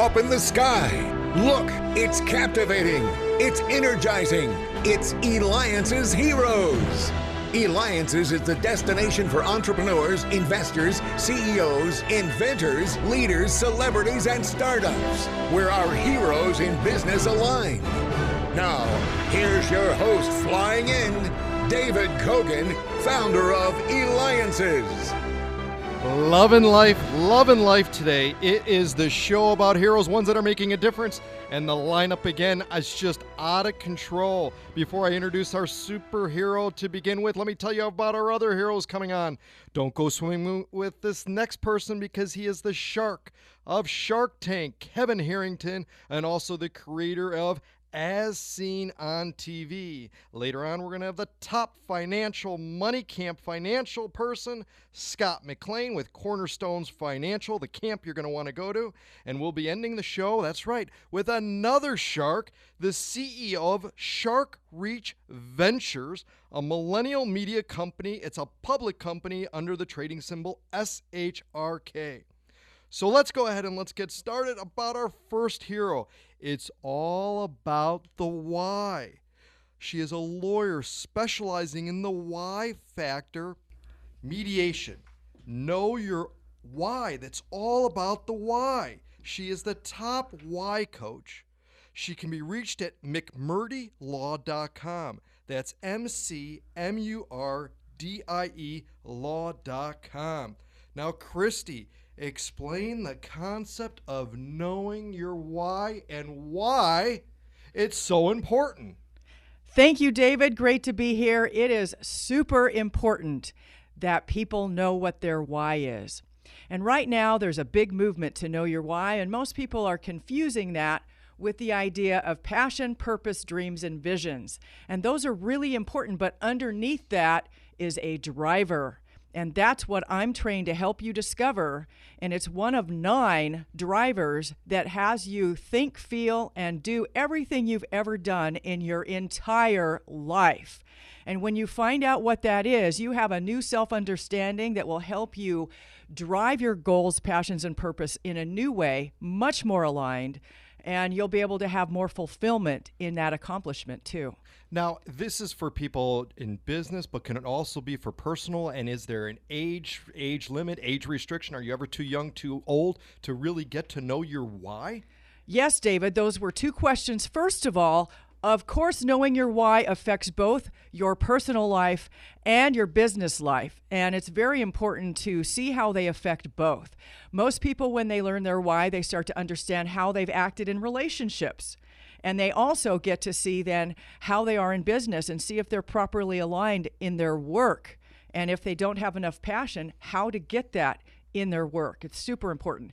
up in the sky. Look, it's captivating. It's energizing. It's Eliances Heroes. Eliances is the destination for entrepreneurs, investors, CEOs, inventors, leaders, celebrities, and startups, where our heroes in business align. Now, here's your host flying in, David Cogan, founder of Eliances. Loving life today. It is the show about heroes, ones that are making a difference, and the lineup again is just out of control. Before I introduce our superhero to begin with, let me tell you about our other heroes coming on. Don't go swimming with this next person because he is the shark of Shark Tank, Kevin Harrington, and also the creator of As Seen on TV. Later on, we're going to have the top financial money camp financial person, Scott McLean with Cornerstones Financial, the camp you're going to want to go to. And we'll be ending the show, that's right, with another shark, the CEO of Shark Reach Ventures, a millennial media company. It's a public company under the trading symbol SHRK. So let's go ahead and let's get started about our first hero. It's all about the why. She is a lawyer specializing in the why factor, mediation. Know your why. That's all about the why. She is the top why coach. She can be reached at McMurdieLaw.com. That's McMurdie Law.com. Now, Cristi, explain the concept of knowing your why and why it's so important. Thank you, David. Great to be here. It is super important that people know what their why is. And right now, there's a big movement to know your why, and most people are confusing that with the idea of passion, purpose, dreams, and visions. And those are really important, but underneath that is a driver. And that's what I'm trained to help you discover. And it's one of 9 drivers that has you think, feel, and do everything you've ever done in your entire life. And when you find out what that is, you have a new self-understanding that will help you drive your goals, passions, and purpose in a new way, much more aligned. And you'll be able to have more fulfillment in that accomplishment too. Now, this is for people in business, but can it also be for personal? And is there an age limit, age restriction? Are you ever too young, too old to really get to know your why? Yes, David, those were 2 questions. First of all, of course, knowing your why affects both your personal life and your business life. And it's very important to see how they affect both. Most people, when they learn their why, they start to understand how they've acted in relationships. And they also get to see then how they are in business and see if they're properly aligned in their work. And if they don't have enough passion, how to get that in their work. It's super important.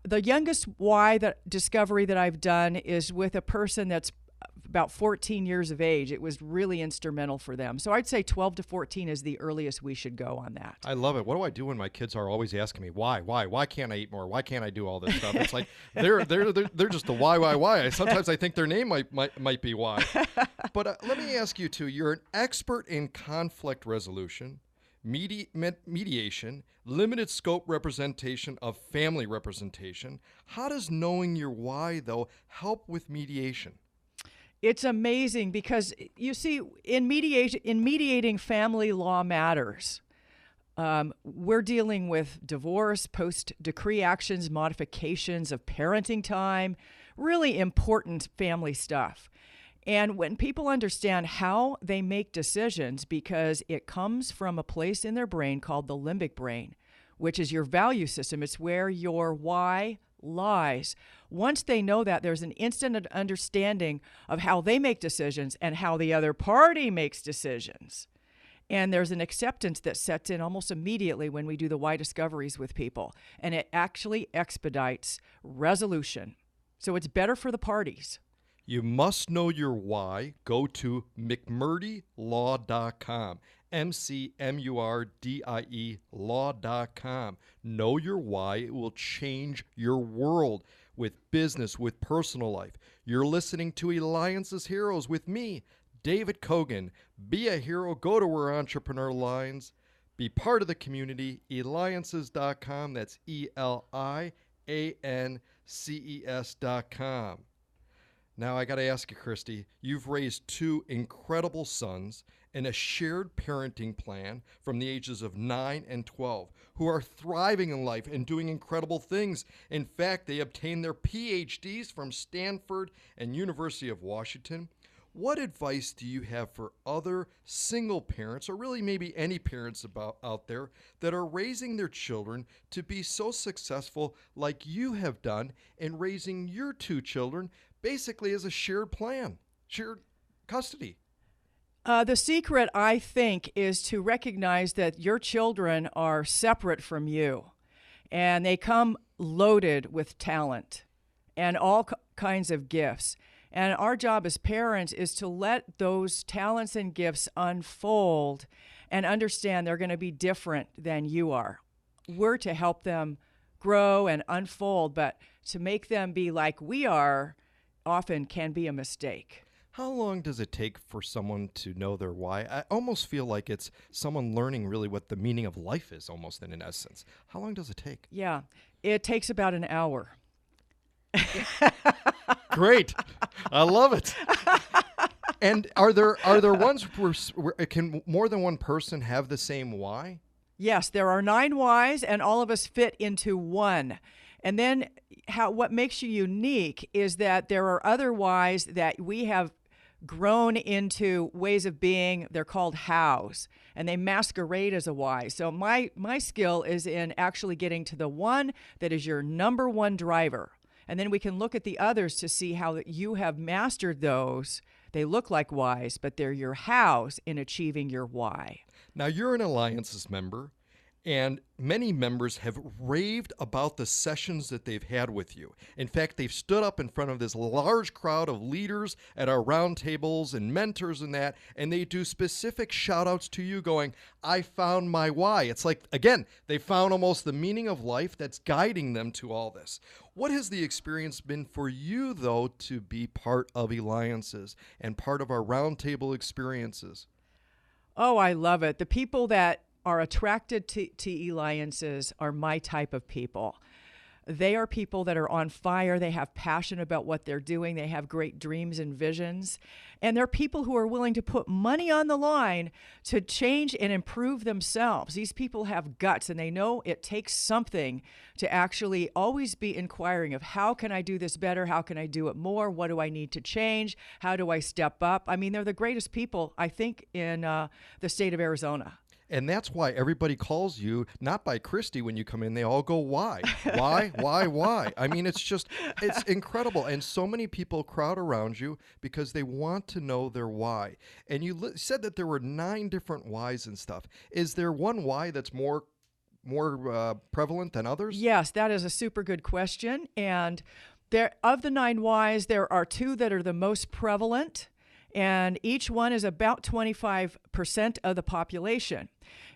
The youngest why discovery that I've done is with a person that's about 14 years of age. It was really instrumental for them. So I'd say 12 to 14 is the earliest we should go on that. I love it. What do I do when my kids are always asking me, why can't I eat more? Why can't I do all this stuff? It's like, they're just the why. Sometimes I think their name might be why. But let me ask you too, you're an expert in conflict resolution, mediation, limited scope representation of family representation. How does knowing your why, though, help with mediation? It's amazing because, you see, in mediating family law matters, we're dealing with divorce, post-decree actions, modifications of parenting time, really important family stuff. And when people understand how they make decisions, because it comes from a place in their brain called the limbic brain, which is your value system, it's where your why lies. Once they know that, there's an instant understanding of how they make decisions and how the other party makes decisions. And there's an acceptance that sets in almost immediately when we do the why discoveries with people. And it actually expedites resolution. So it's better for the parties. You must know your why. Go to McMurdieLaw.com. McMurdie Law.com. Know your why. It will change your world with business, with personal life. You're listening to Eliances Heroes with me, David Cogan. Be a hero. Go to where entrepreneur lines. Be part of the community. Eliances.com. That's Eliances.com. David&nbsp.com. Now, I got to ask you, Cristi, you've raised two incredible sons in a shared parenting plan from the ages of 9 and 12 who are thriving in life and doing incredible things. In fact, they obtained their PhDs from Stanford and University of Washington. What advice do you have for other single parents, or really maybe any parents out there that are raising their children to be so successful like you have done in raising your two children basically as a shared plan, shared custody? The secret, I think, is to recognize that your children are separate from you, and they come loaded with talent and all kinds of gifts. And our job as parents is to let those talents and gifts unfold and understand they're going to be different than you are. We're to help them grow and unfold, but to make them be like we are often can be a mistake. How long does it take for someone to know their why? I almost feel like it's someone learning really what the meaning of life is, almost in essence. How long does it take? Yeah, it takes about an hour. Great. I love it. And are there ones where can more than one person have the same why? Yes, there are 9 whys, and all of us fit into one. And then what makes you unique is that there are other whys that we have grown into ways of being. They're called hows, and they masquerade as a why. So my skill is in actually getting to the one that is your number one driver. And then we can look at the others to see how you have mastered those. They look like whys, but they're your hows in achieving your why. Now, you're an Eliances member, and many members have raved about the sessions that they've had with you. In fact, they've stood up in front of this large crowd of leaders at our roundtables and mentors and that, and they do specific shout-outs to you going, I found my why. It's like, again, they found almost the meaning of life that's guiding them to all this. What has the experience been for you, though, to be part of Eliances and part of our roundtable experiences? Oh, I love it. The people that are attracted to Eliances are my type of people. They are people that are on fire. They have passion about what they're doing. They have great dreams and visions. And they're people who are willing to put money on the line to change and improve themselves. These people have guts, and they know it takes something to actually always be inquiring of how can I do this better? How can I do it more? What do I need to change? How do I step up? I mean, they're the greatest people, I think, in the state of Arizona. And that's why everybody calls you, not by Cristi when you come in, they all go, why? Why? I mean, it's incredible. And so many people crowd around you because they want to know their why. And you said that there were 9 different whys and stuff. Is there one why that's more prevalent than others? Yes, that is a super good question. And of the 9 whys, there are 2 that are the most prevalent. And each one is about 25% of the population.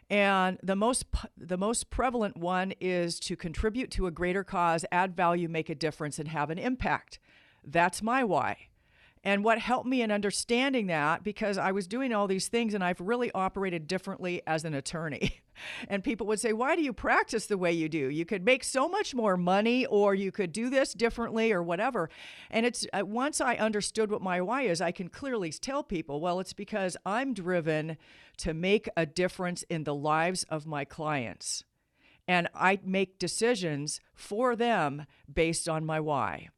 And the most prevalent one is to contribute to a greater cause, add value, make a difference, and have an impact. That's my why. And what helped me in understanding that, because I was doing all these things and I've really operated differently as an attorney. And people would say, why do you practice the way you do? You could make so much more money, or you could do this differently, or whatever. And it's once I understood what my why is, I can clearly tell people, well, it's because I'm driven to make a difference in the lives of my clients. And I make decisions for them based on my why.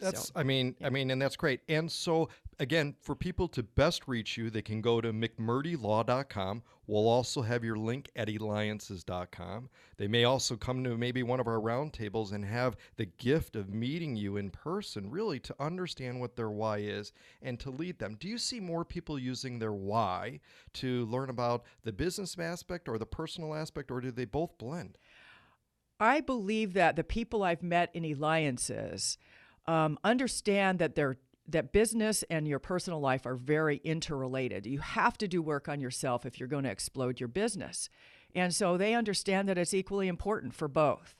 And that's great. And so, again, for people to best reach you, they can go to McMurdieLaw.com. We'll also have your link at Eliances.com. They may also come to maybe one of our roundtables and have the gift of meeting you in person, really to understand what their why is and to lead them. Do you see more people using their why to learn about the business aspect or the personal aspect, or do they both blend? I believe that the people I've met in Eliances understand that business and your personal life are very interrelated. You have to do work on yourself if you're going to explode your business. And so they understand that it's equally important for both.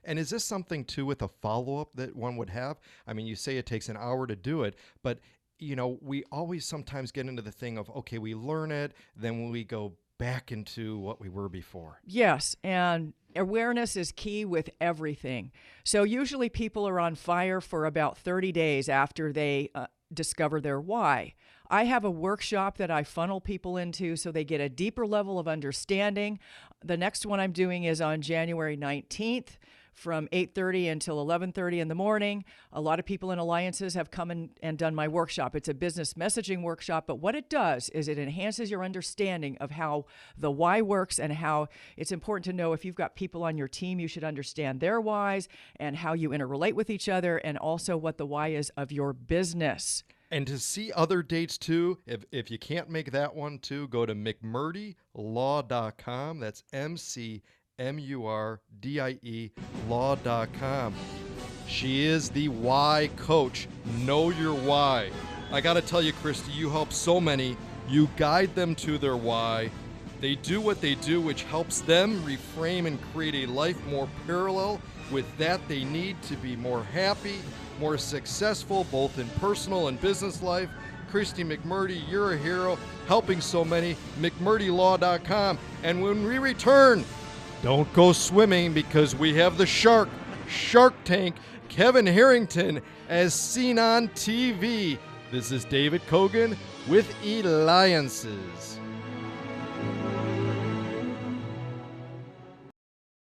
And is this something, too, with a follow-up that one would have? I mean, you say it takes an hour to do it, but, we always sometimes get into the thing of, okay, we learn it, then we go back into what we were before. Yes, and awareness is key with everything. So usually people are on fire for about 30 days after they discover their why. I have a workshop that I funnel people into so they get a deeper level of understanding. The next one I'm doing is on January 19th from 8:30 until 11:30 in the morning. A lot of people in Alliances have come and done my workshop. It's a business messaging workshop, but what it does is it enhances your understanding of how the why works and how it's important to know if you've got people on your team, you should understand their whys and how you interrelate with each other, and also what the why is of your business. And to see other dates too, if you can't make that one too, go to McMurdieLaw.com. That's McMurdie Law.com. She is the why coach. Know your why. I got to tell you, Cristi, you help so many. You guide them to their why. They do what they do, which helps them reframe and create a life more parallel with that they need to be more happy, more successful, both in personal and business life. Cristi McMurdie, you're a hero, helping so many. McMurdieLaw.com. And when we return, don't go swimming because we have the Shark Tank, Kevin Harrington, as seen on TV. This is David Cogan with Eliances.